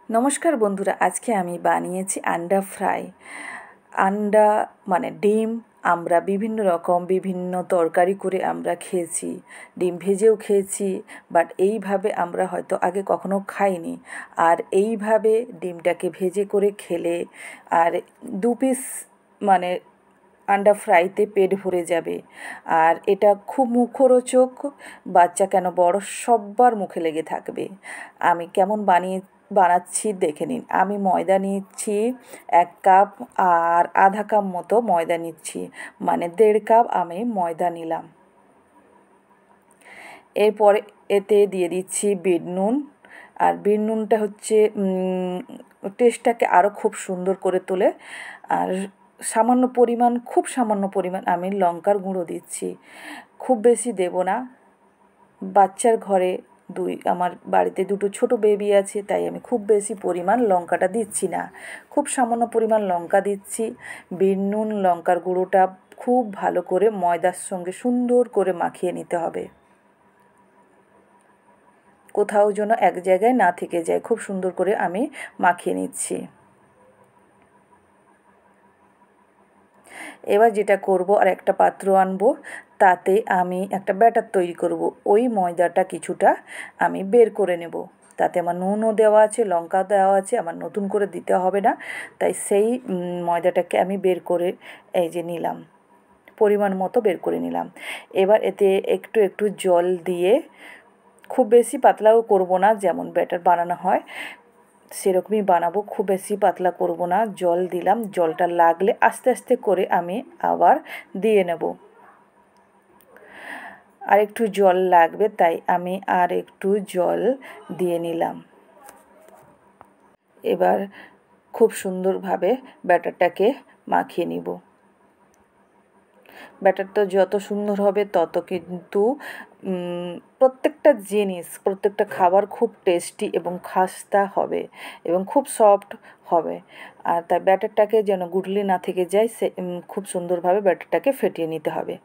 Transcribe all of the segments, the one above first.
নমস্কার বন্ধুরা, আজকে আমি বানিয়েছি আন্ডা ফ্রাই। আন্ডা মানে ডিম আমরা বিভিন্ন রকম বিভিন্ন তরকারি করে আমরা খেয়েছি, ডিম ভেজেও খেয়েছি, বাট এইভাবে আমরা হয়তো আগে কখনো খাইনি। আর এইভাবে ডিমটাকে ভেজে করে খেলে আর 2 পিস মানে আন্ডা ফ্রাইতে পেট ভরে যাবে। আর এটা খুব মুখরোচক, বাচ্চা কেন বড় সব্বার মুখে লেগে থাকবে। আমি কেমন বানাচ্ছি দেখে নিন। আমি ময়দা নিচ্ছি 1 কাপ, আর আধা কাপ মতো ময়দা নিচ্ছি, মানে 1.5 কাপ আমি ময়দা নিলাম। এরপরে এতে দিয়ে দিচ্ছি বিট নুন। আর বিট নুনটা হচ্ছে টেস্টটাকে আরও খুব সুন্দর করে তোলে। আর খুব সামান্য পরিমাণ আমি লঙ্কার গুঁড়ো দিচ্ছি, খুব বেশি দেব না। বাচ্চার ঘরে আমার বাড়িতে 2টো ছোটো বেবি আছে, তাই আমি খুব বেশি পরিমাণ লঙ্কাটা দিচ্ছি না, খুব সামান্য পরিমাণ লঙ্কা দিচ্ছি। বিট নুন লঙ্কার গুঁড়োটা খুব ভালো করে ময়দার সঙ্গে সুন্দর করে মাখিয়ে নিতে হবে, কোথাও যেন এক জায়গায় না থেকে যায়। খুব সুন্দর করে আমি মাখিয়ে নিচ্ছি। এবার যেটা করব, আর একটা পাত্র আনবো, তাতে আমি একটা ব্যাটার তৈরি করব। ওই ময়দাটা কিছুটা আমি বের করে নেব। তাতে আমার নুনও দেওয়া আছে, লঙ্কা দেওয়া আছে, আমার নতুন করে দিতে হবে না। তাই সেই ময়দাটাকে আমি বের করে এই যে নিলাম, পরিমাণ মতো বের করে নিলাম। এবার এতে একটু একটু জল দিয়ে, খুব বেশি পাতলাও করব না, যেমন ব্যাটার বানানো হয় সেরকমই বানাবো, খুব বেশি পাতলা করব না। জল দিলাম, জলটা লাগলে আস্তে আস্তে করে আমি আবার দিয়ে নেব। আর একটু জল লাগবে, তাই আমি আর একটু জল দিয়ে নিলাম। এবার খুব সুন্দরভাবে ব্যাটারটাকে মাখিয়ে নিব। ব্যাটারটা যত সুন্দর হবে তত কিন্তু প্রত্যেকটা খাবার খুব টেস্টি এবং খাস্তা হবে এবং খুব সফট হবে। আর তাই ব্যাটারটাকে যেন গুটলি না থেকে যায়, সে খুব সুন্দরভাবে ব্যাটারটাকে ফেটিয়ে নিতে হবে।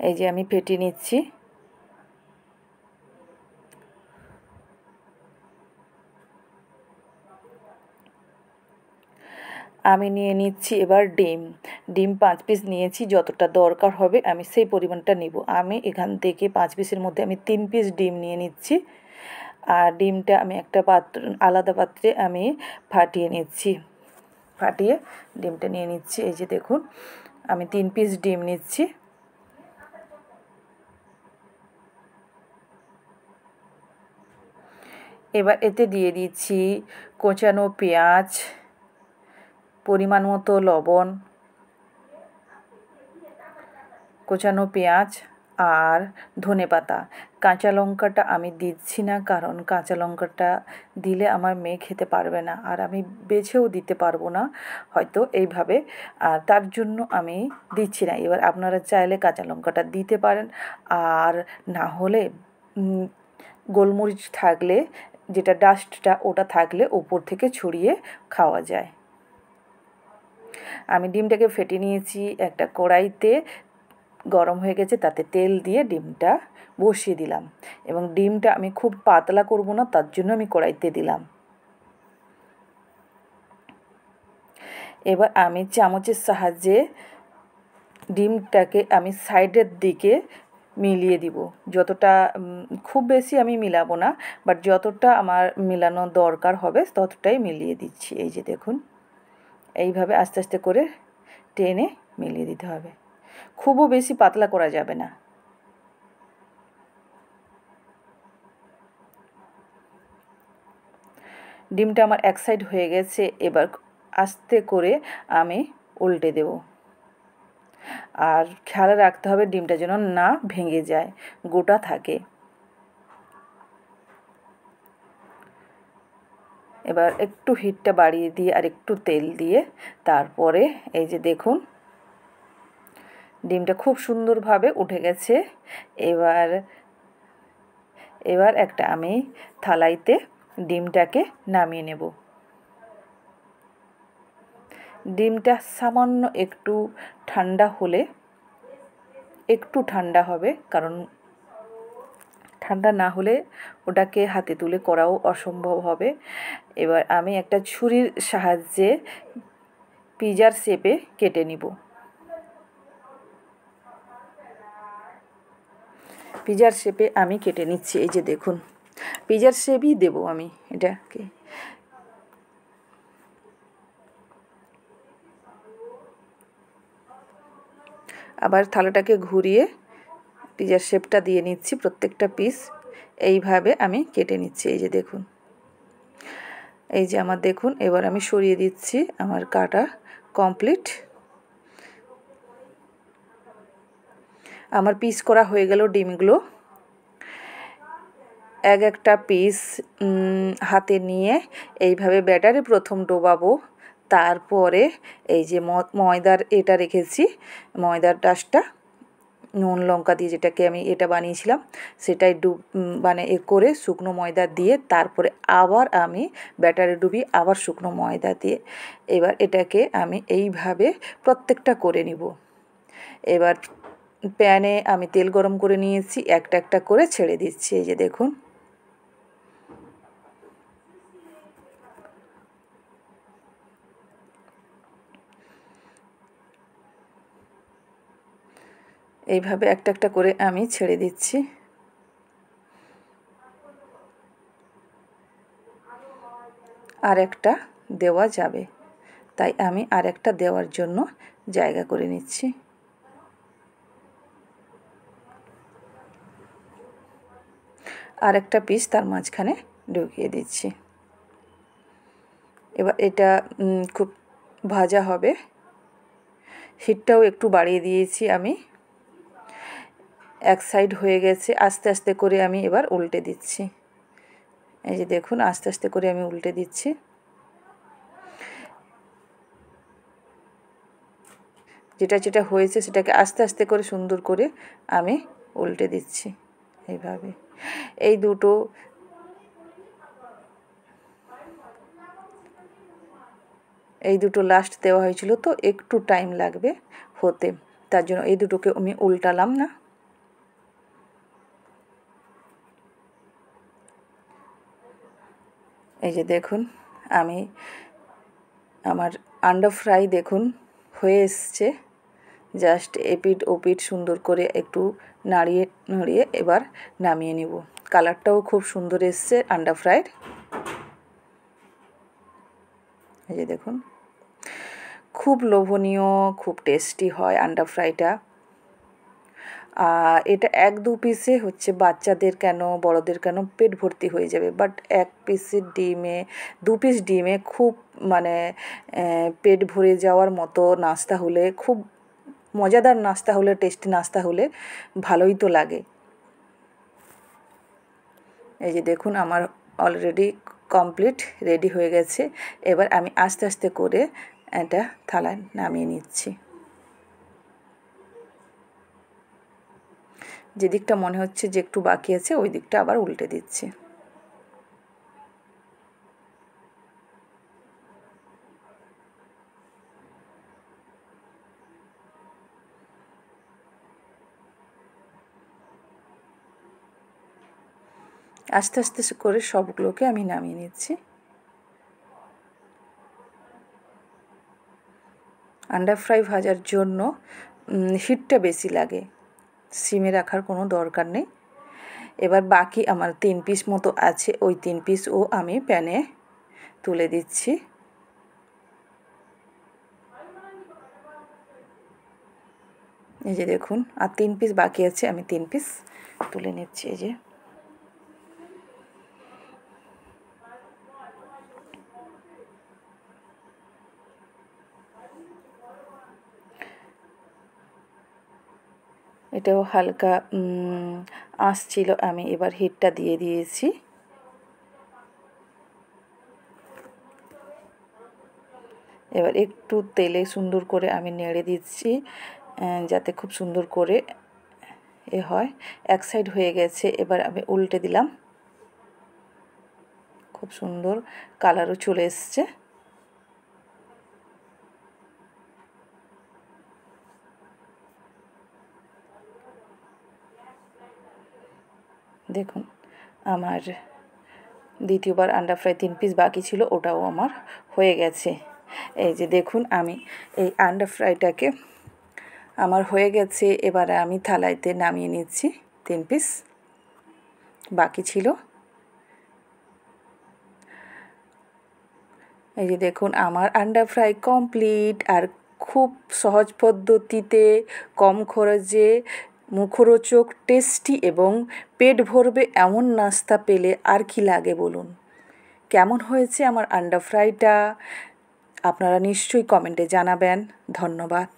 এই যে আমি ফেটিয়ে নিচ্ছি। আমি নিয়ে নিচ্ছি এবার ডিম 5 পিস নিয়েছি, যতটা দরকার হবে আমি সেই পরিমাণটা নিব। আমি এখান থেকে 5 পিসের মধ্যে আমি 3 পিস ডিম নিয়ে নিচ্ছি। আর ডিমটা আমি একটা আলাদা পাত্রে আমি ফাটিয়ে ডিমটা নিয়ে নিচ্ছি। এই যে দেখুন, আমি 3 পিস ডিম নিচ্ছি। এবার এতে দিয়ে দিচ্ছি কোচানো পেঁয়াজ, পরিমাণ মতো লবণ, কোচানো পেঁয়াজ আর ধনেপাতা। কাঁচা লঙ্কাটা আমি দিচ্ছি না, কারণ কাঁচা লঙ্কাটা দিলে আমার মেয়ে খেতে পারবে না, আর আমি বেছেও দিতে পারবো না হয়তো এইভাবে, আর তার জন্য আমি দিচ্ছি না। এবার আপনারা চাইলে কাঁচা লঙ্কাটা দিতে পারেন, আর না হলে গোলমরিচ থাকলে, যেটা ডাস্টটা ওটা থাকলে ওপর থেকে ছড়িয়ে খাওয়া যায়। আমি ডিমটাকে ফেটে নিয়েছি, একটা কড়াইতে গরম হয়ে গেছে, তাতে তেল দিয়ে ডিমটা বসিয়ে দিলাম। এবং ডিমটা আমি খুব পাতলা করব না, তার জন্য আমি কড়াইতে দিলাম। এবার আমি চামচের সাহায্যে ডিমটাকে আমি সাইডের দিকে মিলিয়ে দিব। যতটা, খুব বেশি আমি মিলাবো না, বাট যতটা আমার মিলানো দরকার হবে ততটাই মিলিয়ে দিচ্ছি। এই যে দেখুন, এইভাবে আস্তে আস্তে করে টেনে মিলিয়ে দিতে হবে, খুবও বেশি পাতলা করা যাবে না। ডিমটা আমার এক সাইড হয়ে গেছে, এবার আস্তে করে আমি উল্টে দেব। আর খেয়াল রাখতে হবে ডিমটা যেন না ভেঙে যায়, গোটা থাকে। এবার একটু হিটটা বাড়িয়ে দিয়ে আর একটু তেল দিয়ে তারপরে এই যে দেখুন, ডিমটা খুব সুন্দরভাবে উঠে গেছে। এবার একটা আমি থালাইতে ডিমটাকে নামিয়ে নেব। ডিমটা সামান্য একটু ঠান্ডা হবে, কারণ ঠান্ডা না হলে ওটাকে হাতে তুলে করাও অসম্ভব হবে। এবার আমি একটা ছুরির সাহায্যে পিজার শেপে কেটে নিব। পিজার শেপে আমি কেটে নিচ্ছি। এই যে দেখুন, পিজার শেপই দেবো আমি এটাকে। আবার থালাটাকে ঘুরিয়ে পিজার শেপটা দিয়ে নিচ্ছি। প্রত্যেকটা পিস এইভাবে আমি কেটে নিচ্ছি। এই যে দেখুন, এই যে আমার দেখুন, এবার আমি সরিয়ে দিচ্ছি। আমার কাটা কমপ্লিট। আমার পিস করা হয়ে গেল ডিমগুলো। একটা পিস হাতে নিয়ে এইভাবে ব্যাটারে প্রথম ডোবাবো। তারপরে এই যে ময়দার এটা রেখেছি, ময়দার ডাস্টটা নুন লঙ্কা দিয়ে যেটাকে আমি এটা বানিয়েছিলাম, সেটাই মানে করে শুকনো ময়দা দিয়ে তারপরে আবার আমি ব্যাটারে ডুবি আবার শুকনো ময়দা দিয়ে এবার এটাকে আমি এইভাবে প্রত্যেকটা করে নিব। এবার প্যানে আমি তেল গরম করে নিয়েছি, একটা একটা করে ছেড়ে দিচ্ছি। এই যে দেখুন, এইভাবে একটা একটা করে আমি ছেড়ে দিচ্ছি। আর একটা দেওয়া যাবে, তাই আমি আর একটা দেওয়ার জন্য জায়গা করে নিচ্ছি। আর একটা পিস তার মাঝখানে ঢুকিয়ে দিচ্ছি। এবার এটা খুব ভাজা হবে। হিটটাও একটু বাড়িয়ে দিয়েছি আমি। এক সাইড হয়ে গেছে, আস্তে আস্তে করে আমি এবার উল্টে দিচ্ছি। এই যে দেখুন, আস্তে আস্তে করে আমি উল্টে দিচ্ছি। যেটা যেটা হয়েছে সেটাকে আস্তে আস্তে করে সুন্দর করে আমি উল্টে দিচ্ছি এইভাবে। এই দুটো লাস্ট দেওয়া হয়েছিল, তো একটু টাইম লাগবে হতে, তার জন্য এই দুটোকে আমি উল্টালাম না। এই যে দেখুন, আমার আন্ডা ফ্রাই দেখুন হয়ে এসছে। জাস্ট এপিট ওপিট সুন্দর করে একটু নাড়িয়ে নাড়িয়ে এবার নামিয়ে নিব। কালারটাও খুব সুন্দর এসছে আন্ডা ফ্রাইয়ের। এই যে দেখুন, খুব লোভনীয়, খুব টেস্টি হয় আন্ডা ফ্রাইটা। এটা 1-2 পিসে হচ্ছে বাচ্চাদের কেন বড়দের কেন পেট ভর্তি হয়ে যাবে, বাট 1 পিসের ডিমে 2 পিস ডিমে খুব মানে পেট ভরে যাওয়ার মতো নাস্তা হলে, খুব মজাদার নাস্তা হলে, টেস্টি নাস্তা হলে ভালোই তো লাগে। এই যে দেখুন, আমার অলরেডি কমপ্লিট রেডি হয়ে গেছে। এবার আমি আস্তে আস্তে করে এটা থালায় নামিয়ে নিচ্ছি। যে দিকটা মনে হচ্ছে যে একটু বাকি আছে ওই দিকটা আবার উল্টে দিচ্ছি। আস্তে আস্তে করে সবগুলোকে আমি নামিয়ে নিচ্ছি। আন্ডা ফ্রাই ভাজার জন্য হিটটা বেশি লাগে, সিমে রাখার কোনো দরকার নেই। এবার বাকি আমার 3 পিস মতো আছে, ওই 3 পিসও আমি প্যানে তুলে দিচ্ছি। এই যে দেখুন, আর 3 পিস বাকি আছে, আমি 3 পিস তুলে নিচ্ছি। এই যে এটাও হালকা আঁচ ছিল, আমি এবার হিটটা দিয়ে দিয়েছি। এবার একটু তেলে সুন্দর করে আমি নেড়ে দিচ্ছি, যাতে খুব সুন্দর করে হয়। এক সাইড হয়ে গেছে, এবার আমি উল্টে দিলাম। খুব সুন্দর কালারও চলে এসছে। দেখুন আমার দ্বিতীয়বার আন্ডা ফ্রাই 3 পিস বাকি ছিল, ওটাও আমার হয়ে গেছে। এই যে দেখুন আমি এই আন্ডা ফ্রাইটাকে আমার হয়ে গেছে, এবারে আমি থালাইতে নামিয়ে নিচ্ছি। 3 পিস বাকি ছিল। এই যে দেখুন আমার আন্ডা ফ্রাই কমপ্লিট। আর খুব সহজ পদ্ধতিতে, কম খরচে, মুখরোচক, টেস্টি এবং পেট ভরবে এমন নাস্তা পেলে আর কি লাগে বলুন। কেমন হয়েছে আমার আন্ডা ফ্রাইটা আপনারা নিশ্চয়ই কমেন্টে জানাবেন। ধন্যবাদ।